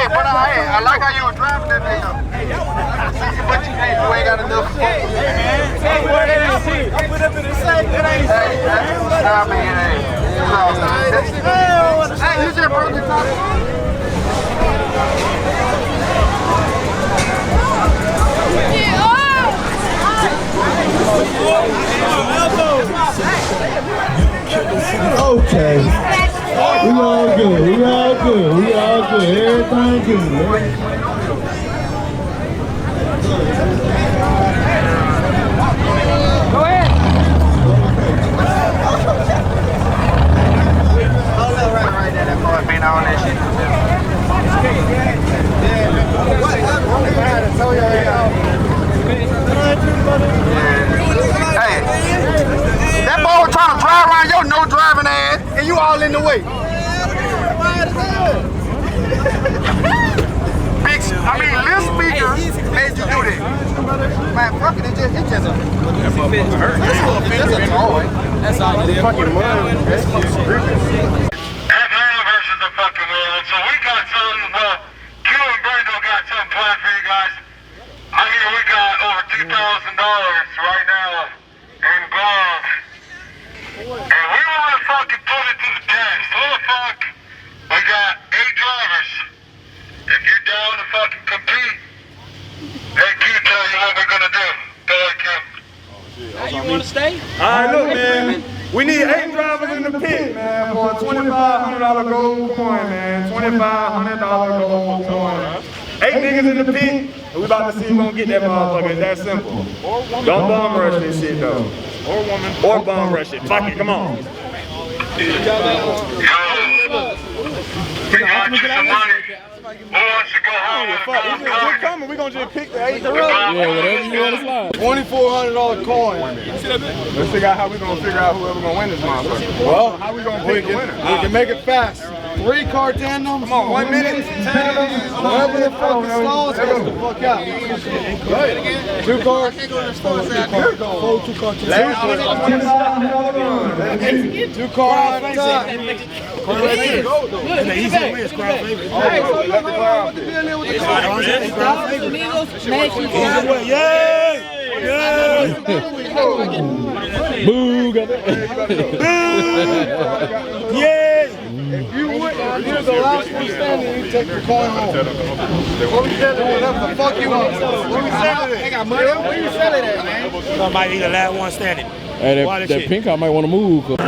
but I like how you were driving that thing though. But you ain't got enough. Hey, put up in the same. Hey, you just broke the top. Okay. We all good. Everything good. Go ahead. Right there, that boy been on that shit. Hey, that boy was trying to drive around your no driving ass, and you all in the way. Lil speaker made you do that. Man, fuck it, it's just a toy. That's all it is. Fucking mud. That's fucking gripping. Atlanta versus the fucking world. So we got something, Q and Brando got something planned for you guys. I hear we got over $2,000 right now in gold. And we want to fucking put it to the test. Who the fuck? We got 8 drivers. If you're down to fucking compete, let Q tell you what we're gonna do. Go ahead, Q. You want to stay? Alright, look, man. We need 8 drivers in the pit, man, for a $2,500 gold coin, man. $2,500 gold coin. 8 niggas in the pit, and we about to see who's gonna get that motherfucker. It's that simple. Don't bum rush this shit, though. Or woman. Or bum rush it. Fuck it, come on. Yo. We got you some money. Who wants to go home? We're coming. We're gonna just pick the 8 Yeah, whatever you want to slide. $2,400 coin. Let's figure out how we're gonna figure out whoever gonna win this motherfucker. Well, how we gonna pick the winner? we can make it fast. 3-car tandem. Come on, 1 minute. Whatever the fuck is slow, get the fuck out. 2 cars. 2-car tandem. 2 cars. The easy win is crowd favorite. Let the crowd pick. Boo, got it. If you're the last one standing, you take your coin home. What we said, whatever the fuck you want. What we said, they got money. Where you sell it at, man? Somebody be the last one standing. Hey, that pink car might want to move.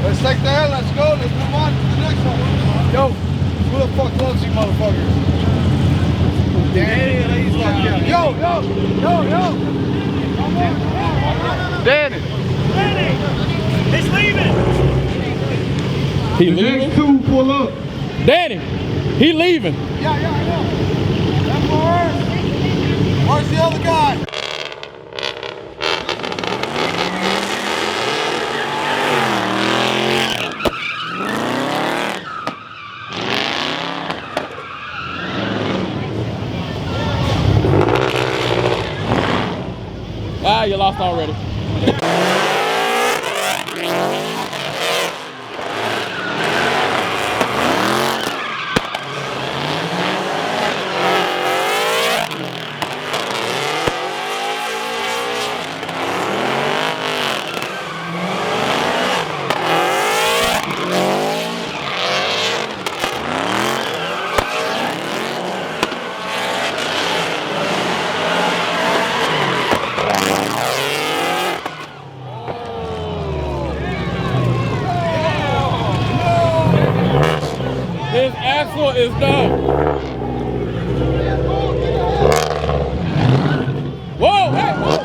Let's take the L, let's go, let's move on to the next one. Yo, who the fuck loves you motherfuckers? Danny, yo. Danny. It's leaving. He leaving? Next two pull up. Danny, he leaving. Yeah, I know. That's where's the other guy? Ah, you lost already. This axle is done. Whoa, hey, whoa.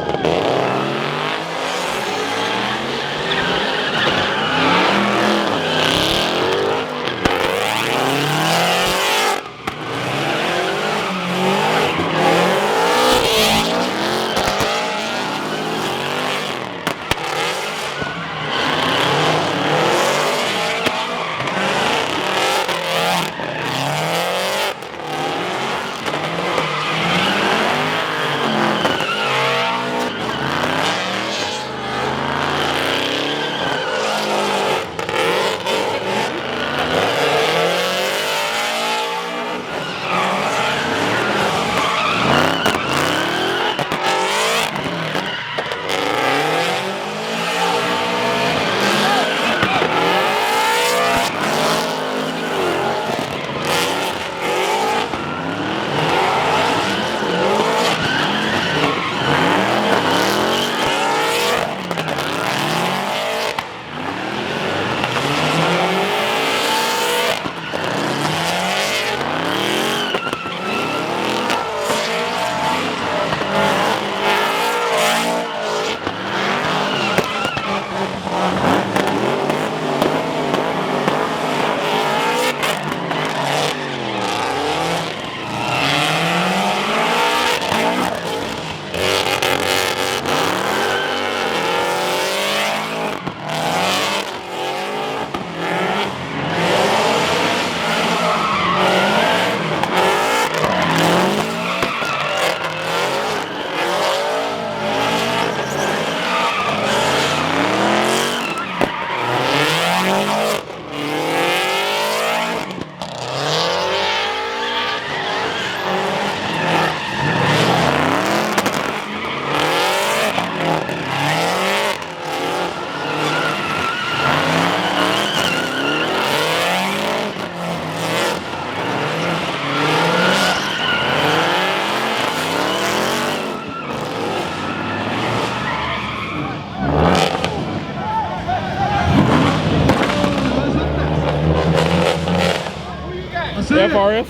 FRS.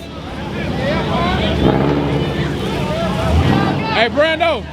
Hey, Brando.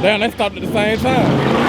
Damn, they stopped at the same time.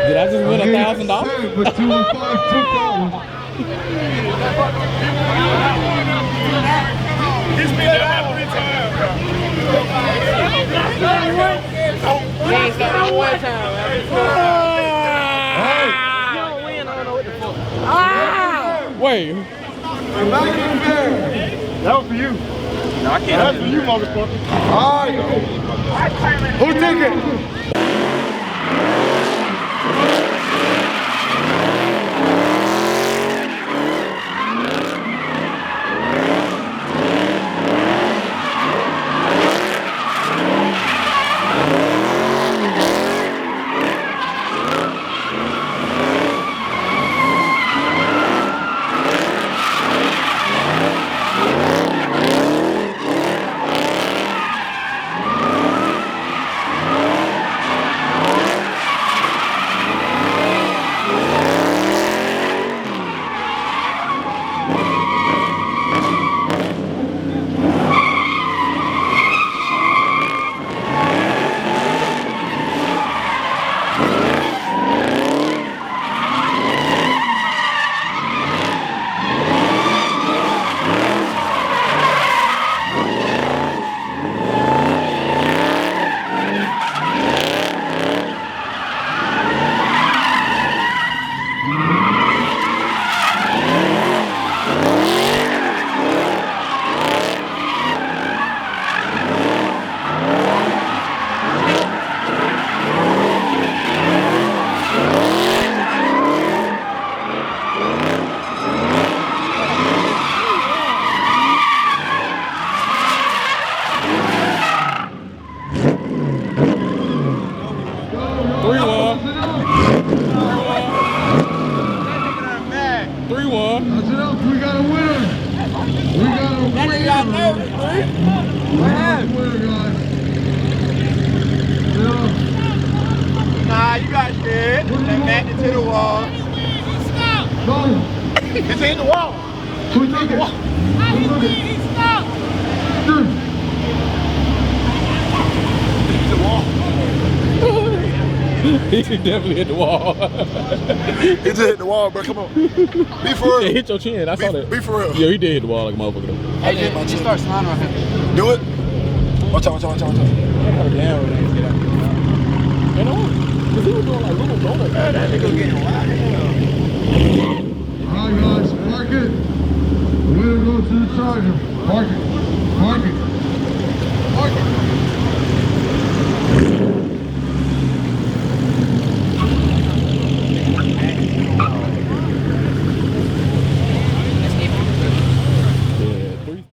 Did I just win $1,000? But 2 and 5 took that one. He's been there 3 times, bro. We ain't got no one time, man. You don't win, I don't know what the fuck. Wait. That was for you. No, I can't. That's for you, motherfucker. All right. Who took it? Nah, you got scared. That backed into the wall. It's in the wall. Who took it? How he stop? He definitely hit the wall. He just hit the wall, bro. Come on. Be for real. He hit your chin. I saw that. Be for real. Yeah, he did hit the wall like a motherfucker though. I did my chin. Start sliding on him. Do it. Watch out. Down when they get out. You know what? Because he was doing like little donuts. That nigga getting wild. All right, guys, park it. We're going to go to the charger. Park it.